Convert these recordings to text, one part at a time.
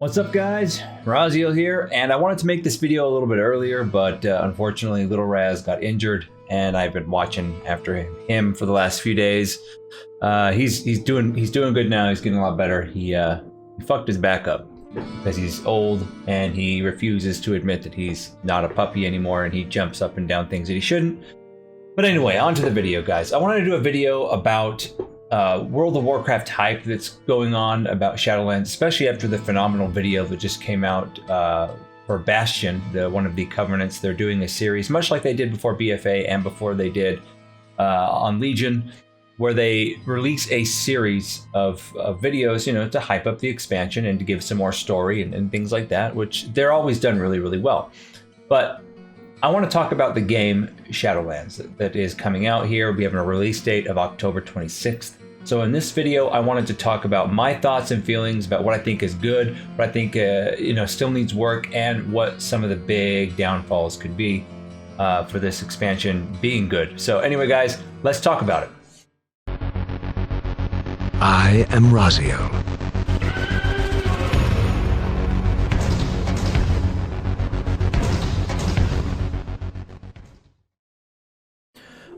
What's up guys, Raziel here, and I wanted to make this video a little bit earlier, but unfortunately Little Raz got injured and I've been watching after him for the last few days. He's doing good now. He's getting a lot better. He fucked his back up because he's old and he refuses to admit that he's not a puppy anymore, and he jumps up and down things that he shouldn't. But anyway, on to the video guys. I wanted to do a video about World of Warcraft hype that's going on about Shadowlands, especially after the phenomenal video that just came out for Bastion, one of the Covenants. They're doing a series, much like they did before BFA and before they did on Legion, where they release a series of videos, you know, to hype up the expansion and to give some more story and things like that, which they're always done really, really well. But I want to talk about the game Shadowlands that is coming out here. We have a release date of October 26th. So in this video, I wanted to talk about my thoughts and feelings about what I think is good, what I think still needs work, and what some of the big downfalls could be for this expansion being good. So anyway, guys, let's talk about it. I am Raziel.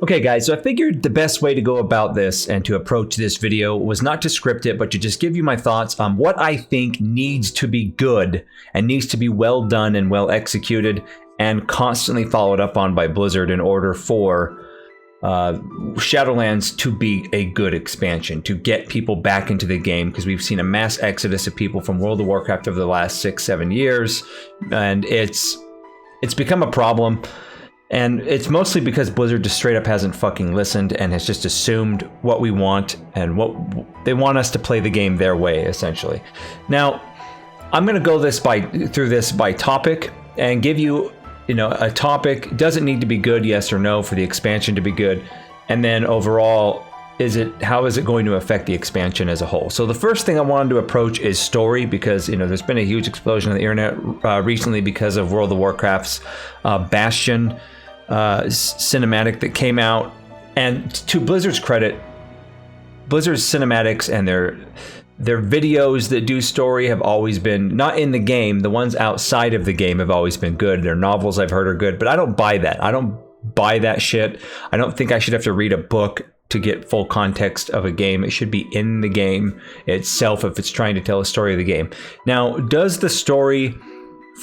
Okay guys, so I figured the best way to go about this and to approach this video was not to script it, but to just give you my thoughts on what I think needs to be good and needs to be well done and well executed and constantly followed up on by Blizzard in order for Shadowlands to be a good expansion, to get people back into the game, because we've seen a mass exodus of people from World of Warcraft over the last 6-7 years, and it's become a problem. And it's mostly because Blizzard just straight up hasn't fucking listened and has just assumed what we want and what they want us to play the game their way, essentially. Now, I'm going to go through this by topic and give you, a topic. Does it need to be good, yes or no, for the expansion to be good? And then overall, how is it going to affect the expansion as a whole? So the first thing I wanted to approach is story, because there's been a huge explosion on the internet recently because of World of Warcraft's Bastion cinematic that came out. And to Blizzard's credit, Blizzard's cinematics and their videos that do story have always been, not in the game, the ones outside of the game have always been good. Their novels I've heard are good, but I don't buy that. I don't buy that shit. I don't think I should have to read a book to get full context of a game. It should be in the game itself if it's trying to tell a story of the game. Now, does the story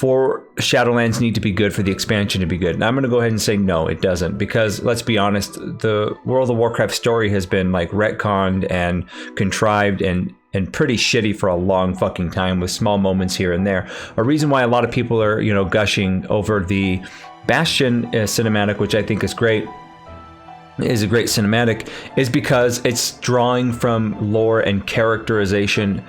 for Shadowlands need to be good for the expansion to be good? And I'm going to go ahead and say no, it doesn't, because let's be honest, the World of Warcraft story has been like retconned and contrived and pretty shitty for a long fucking time, with small moments here and there. A reason why a lot of people are, gushing over the Bastion cinematic, which I think is great, is a great cinematic, is because it's drawing from lore and characterization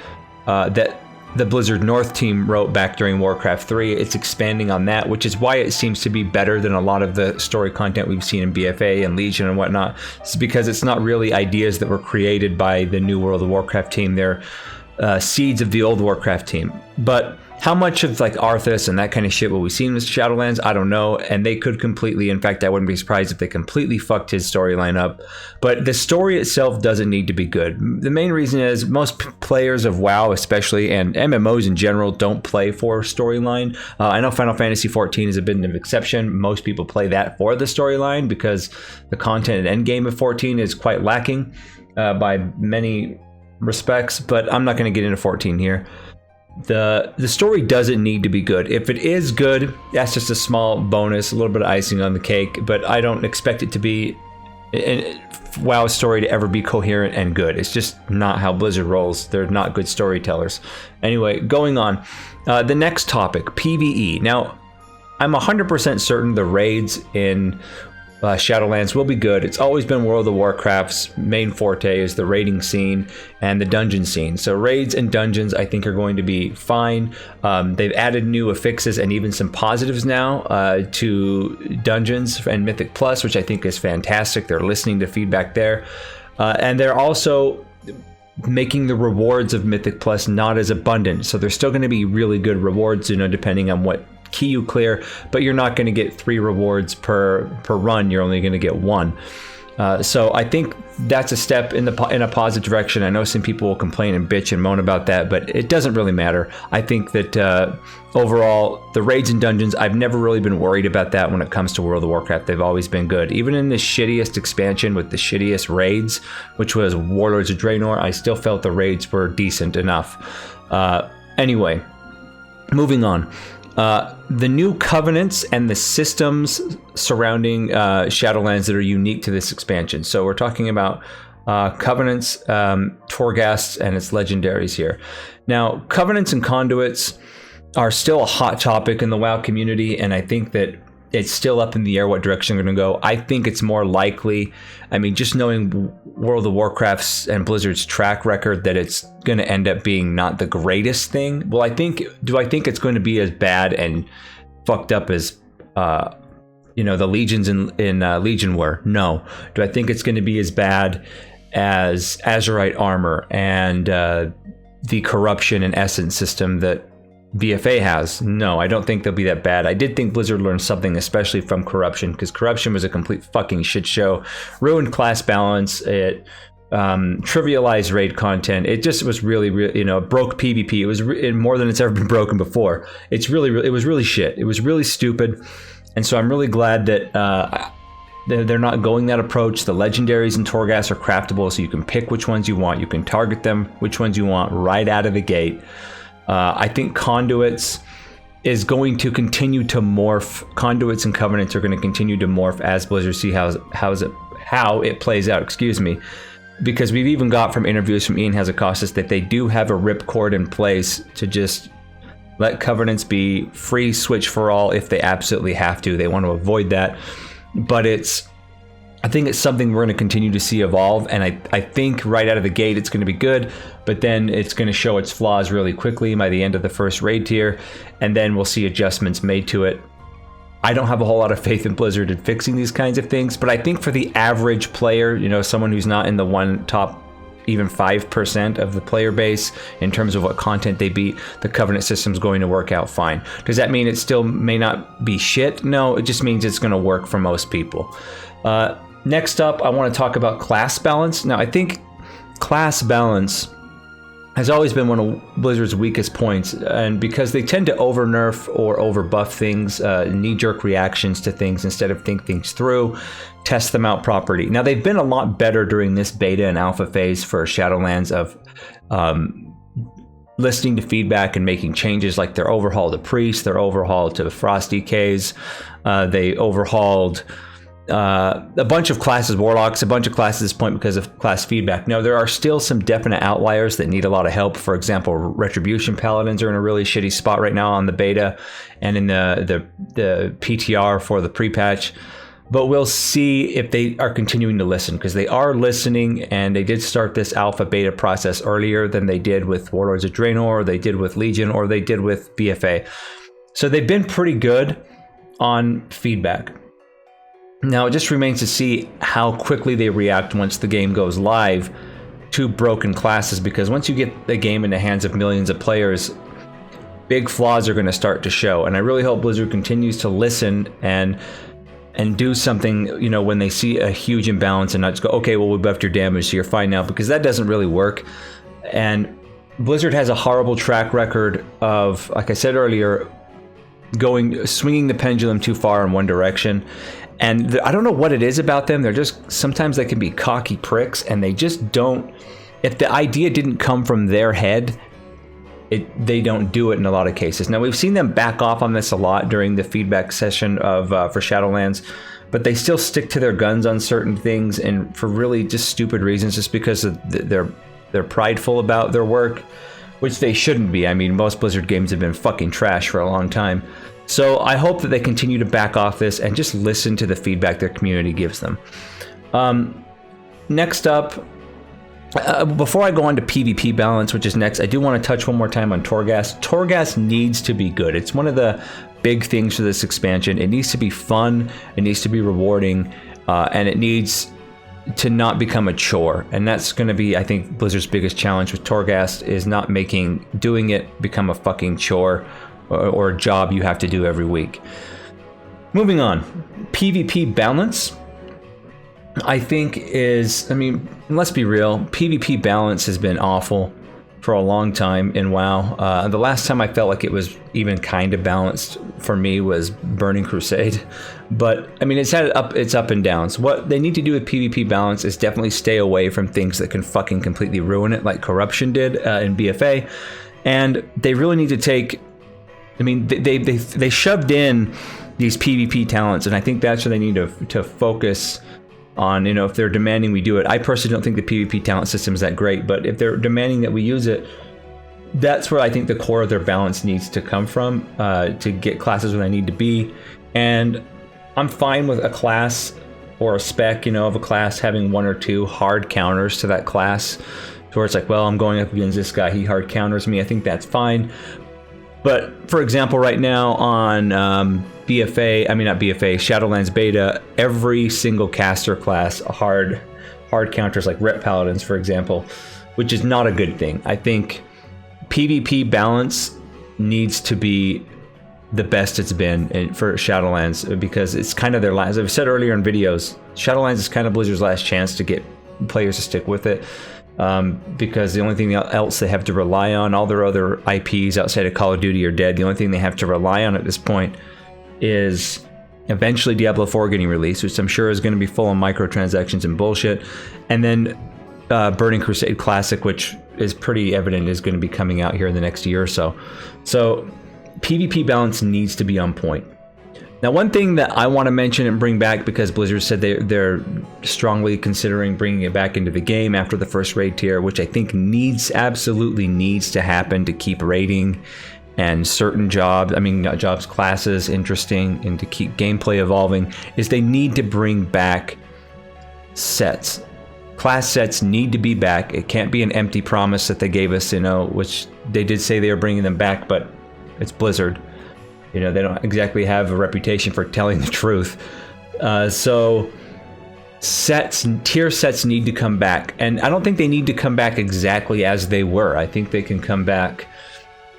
that the Blizzard North team wrote back during Warcraft 3. It's expanding on that, which is why it seems to be better than a lot of the story content we've seen in BFA and Legion and whatnot. It's because it's not really ideas that were created by the new World of Warcraft team. They're seeds of the old Warcraft team. But how much of like Arthas and that kind of shit will we see in Shadowlands? I don't know. And they could completely, in fact, I wouldn't be surprised if they completely fucked his storyline up. But the story itself doesn't need to be good. The main reason is most players of WoW especially, and MMOs in general, don't play for storyline. I know Final Fantasy XIV is a bit of an exception. Most people play that for the storyline because the content and endgame of 14 is quite lacking by many respects. But I'm not going to get into 14 here. The story doesn't need to be good. If it is good, that's just a small bonus, a little bit of icing on the cake, but I don't expect it to be WoW's story to ever be coherent and good. It's just not how Blizzard rolls. They're not good storytellers. Anyway, going on. The next topic, PvE. Now, I'm 100% certain the raids in Shadowlands will be good. It's always been World of Warcraft's main forte is the raiding scene and the dungeon scene. So raids and dungeons I think are going to be fine. They've added new affixes and even some positives now to dungeons and Mythic Plus, which I think is fantastic. They're listening to feedback there. And they're also making the rewards of Mythic Plus not as abundant. So there's still going to be really good rewards, depending on what key you clear, but you're not going to get 3 rewards per run. You're only going to get 1. So I think that's a step in a positive direction. I know some people will complain and bitch and moan about that, but it doesn't really matter. I think that overall, the raids and dungeons, I've never really been worried about that when it comes to World of Warcraft. They've always been good. Even in the shittiest expansion with the shittiest raids, which was Warlords of Draenor, I still felt the raids were decent enough. Anyway, moving on. The new covenants and the systems surrounding Shadowlands that are unique to this expansion. So we're talking about covenants, Torghast, and its legendaries here. Now, covenants and conduits are still a hot topic in the WoW community, and I think that it's still up in the air what direction they're going to go. I think it's more likely, I mean, just knowing World of Warcraft's and Blizzard's track record, that it's going to end up being not the greatest thing. Well, do I think it's going to be as bad and fucked up as, the legions in Legion were? No. Do I think it's going to be as bad as Azerite armor and the corruption and essence system that BFA has? No, I don't think they'll be that bad. I did think Blizzard learned something, especially from corruption, because corruption was a complete fucking shit show. Ruined class balance. It trivialized raid content. It just was really, broke PvP. It was more than it's ever been broken before. It was really shit. It was really stupid. And so I'm really glad that they're not going that approach. The legendaries in Torghast are craftable, so you can pick which ones you want. You can target them, which ones you want, right out of the gate. I think conduits is going to continue to morph. Conduits and covenants are going to continue to morph as Blizzard see how it plays out. Excuse me, because we've even got from interviews from Ian Hazzikostas that they do have a ripcord in place to just let covenants be free switch for all if they absolutely have to. They want to avoid that, but I think it's something we're going to continue to see evolve, and I think right out of the gate it's going to be good, but then it's going to show its flaws really quickly by the end of the first raid tier, and then we'll see adjustments made to it. I don't have a whole lot of faith in Blizzard in fixing these kinds of things, but I think for the average player, someone who's not in the top even 5% of the player base in terms of what content they beat, the covenant system's going to work out fine. Does that mean it still may not be shit? No, it just means it's going to work for most people. Next up, I want to talk about class balance. Now, I think class balance has always been one of Blizzard's weakest points, and because they tend to over-nerf or over-buff things, knee-jerk reactions to things instead of think things through, test them out properly. Now, they've been a lot better during this beta and alpha phase for Shadowlands of listening to feedback and making changes, like their overhaul to Priest, their overhaul to Frosty K's, they overhauled a bunch of classes, Warlocks, a bunch of classes at this point because of class feedback. Now, there are still some definite outliers that need a lot of help. For example, Retribution Paladins are in a really shitty spot right now on the beta and in the PTR for the pre-patch. But we'll see if they are continuing to listen, because they are listening, and they did start this alpha beta process earlier than they did with Warlords of Draenor, or they did with Legion, or they did with BFA. So they've been pretty good on feedback. Now, it just remains to see how quickly they react once the game goes live to broken classes, because once you get the game in the hands of millions of players, big flaws are going to start to show. And I really hope Blizzard continues to listen and do something, when they see a huge imbalance, and not just go, okay, well, we buffed your damage, so you're fine now, because that doesn't really work. And Blizzard has a horrible track record of, like I said earlier, swinging the pendulum too far in one direction. And I don't know what it is about them. They're just, sometimes they can be cocky pricks, and they just don't, if the idea didn't come from their head, they don't do it in a lot of cases. Now, we've seen them back off on this a lot during the feedback session for Shadowlands, but they still stick to their guns on certain things, and for really just stupid reasons, just because they're prideful about their work, which they shouldn't be. I mean, most Blizzard games have been fucking trash for a long time. So I hope that they continue to back off this and just listen to the feedback their community gives them. Next up, before I go on to PvP balance, which is next, I do want to touch one more time on Torghast. Torghast needs to be good. It's one of the big things for this expansion. It needs to be fun, it needs to be rewarding, and it needs to not become a chore. And that's going to be, I think, Blizzard's biggest challenge with Torghast, is not doing it become a fucking chore or a job you have to do every week. Moving on, PvP balance. I think is, I mean, let's be real, PvP balance has been awful for a long time in WoW. The last time I felt like it was even kind of balanced for me was Burning Crusade. But I mean, it's up and downs. What they need to do with PvP balance is definitely stay away from things that can fucking completely ruin it, like corruption did in BFA. And they really need to take, I mean, they shoved in these PvP talents, and I think that's where they need to focus on. You know, if they're demanding we do it. I personally don't think the PvP talent system is that great, but if they're demanding that we use it, that's where I think the core of their balance needs to come from, to get classes where they need to be. And I'm fine with a class or a spec, you know, of a class having 1 or 2 hard counters to that class, where it's like, well, I'm going up against this guy, he hard counters me. I think that's fine. But for example, right now on Shadowlands beta, every single caster class hard counters, like Rep Paladins, for example, which is not a good thing. I think PvP balance needs to be the best it's been for Shadowlands, because it's kind of their last, as I've said earlier in videos, Shadowlands is kind of Blizzard's last chance to get players to stick with it. Because the only thing else they have to rely on, all their other IPs outside of Call of Duty are dead. The only thing they have to rely on at this point is eventually Diablo 4 getting released, which I'm sure is going to be full of microtransactions and bullshit. And then Burning Crusade Classic, which is pretty evident is going to be coming out here in the next year or so. So PvP balance needs to be on point. Now, one thing that I want to mention and bring back, because Blizzard said they're strongly considering bringing it back into the game after the first raid tier, which I think absolutely needs to happen to keep raiding and certain jobs, classes interesting, and to keep gameplay evolving, is they need to bring back sets. Class sets need to be back. It can't be an empty promise that they gave us, you know, which they did say they were bringing them back, but it's Blizzard. You know, they don't exactly have a reputation for telling the truth. So tier sets need to come back. And I don't think they need to come back exactly as they were. I think they can come back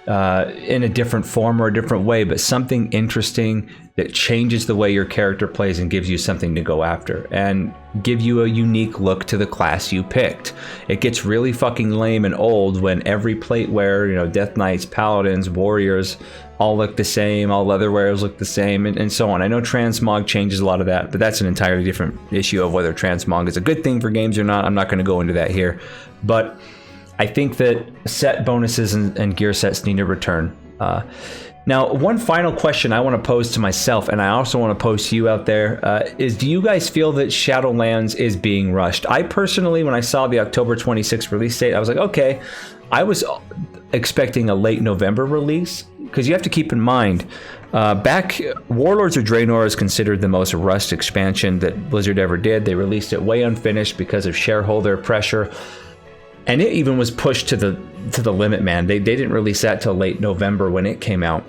in a different form or a different way, but something interesting that changes the way your character plays and gives you something to go after and give you a unique look to the class you picked. It gets really fucking lame and old when every plate wearer, you know, Death Knights, Paladins, Warriors, all look the same, all leather wearers look the same, and so on. I know transmog changes a lot of that, but that's an entirely different issue of whether transmog is a good thing for games or not. I'm not going to go into that here. But I think that set bonuses and gear sets need to return. Now, one final question I want to pose to myself, and I also want to pose to you out there, is do you guys feel that Shadowlands is being rushed? I personally, when I saw the October 26th release date, I was like, okay, I was expecting a late November release, because you have to keep in mind, back, Warlords of Draenor is considered the most rushed expansion that Blizzard ever did. They released it way unfinished because of shareholder pressure. And it even was pushed to the limit, man. They didn't release that till late November when it came out.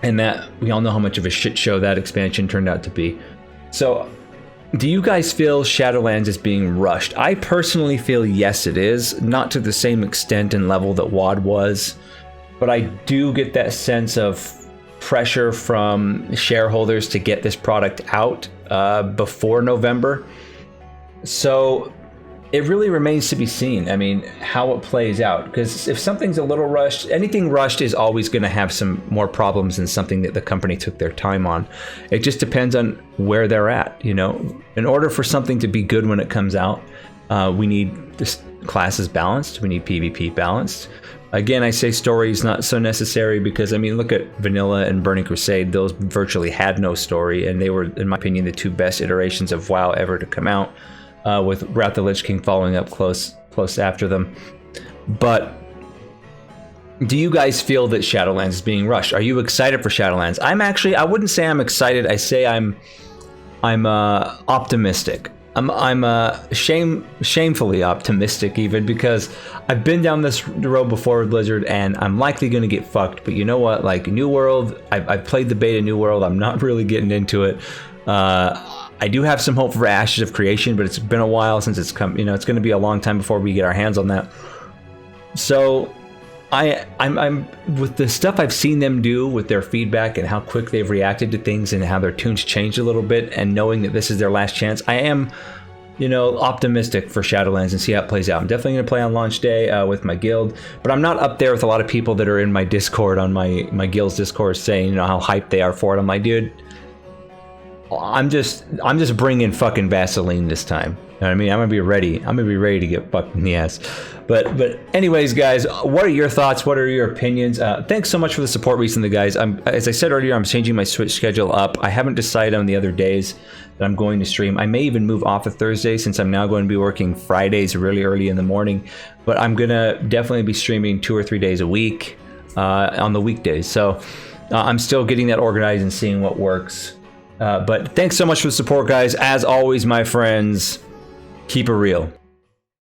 And that, we all know how much of a shit show that expansion turned out to be. So, do you guys feel Shadowlands is being rushed? I personally feel yes, it is. Not to the same extent and level that WoD was. But I do get that sense of pressure from shareholders to get this product out before November. So it really remains to be seen, I mean, how it plays out. Because if something's a little rushed, anything rushed is always going to have some more problems than something that the company took their time on. It just depends on where they're at, you know. In order for something to be good when it comes out, we need this classes balanced, we need PvP balanced. Again, I say story is not so necessary because, I mean, look at Vanilla and Burning Crusade. Those virtually had no story, and they were, in my opinion, the two best iterations of WoW ever to come out. With Wrath of the Lich King following up close after them. But do you guys feel that Shadowlands is being rushed? Are you excited for Shadowlands? I wouldn't say I'm excited. I say I'm optimistic. I'm shamefully optimistic even, because I've been down this road before with Blizzard and I'm likely going to get fucked. But you know what? Like New World, I've played the beta New World. I'm not really getting into it. I do have some hope for Ashes of Creation, but it's been a while since it's come. You know, it's going to be a long time before we get our hands on that. So I'm with the stuff I've seen them do with their feedback and how quick they've reacted to things and how their tunes changed a little bit, and knowing that this is their last chance, I am, optimistic for Shadowlands and see how it plays out. I'm definitely going to play on launch day with my guild, but I'm not up there with a lot of people that are in my Discord, on my guild's Discord, saying how hyped they are for it. I'm like, dude, I'm just bringing fucking Vaseline this time. You know what I mean? I'm gonna be ready. I'm gonna be ready to get fucked in the ass. But anyways, guys, what are your thoughts? What are your opinions? Thanks so much for the support recently, guys. As I said earlier, I'm changing my Switch schedule up. I haven't decided on the other days that I'm going to stream. I may even move off of Thursday, since I'm now going to be working Fridays really early in the morning. But I'm gonna definitely be streaming 2 or 3 days a week on the weekdays. So I'm still getting that organized and seeing what works. But thanks so much for the support, guys. As always, my friends, keep it real.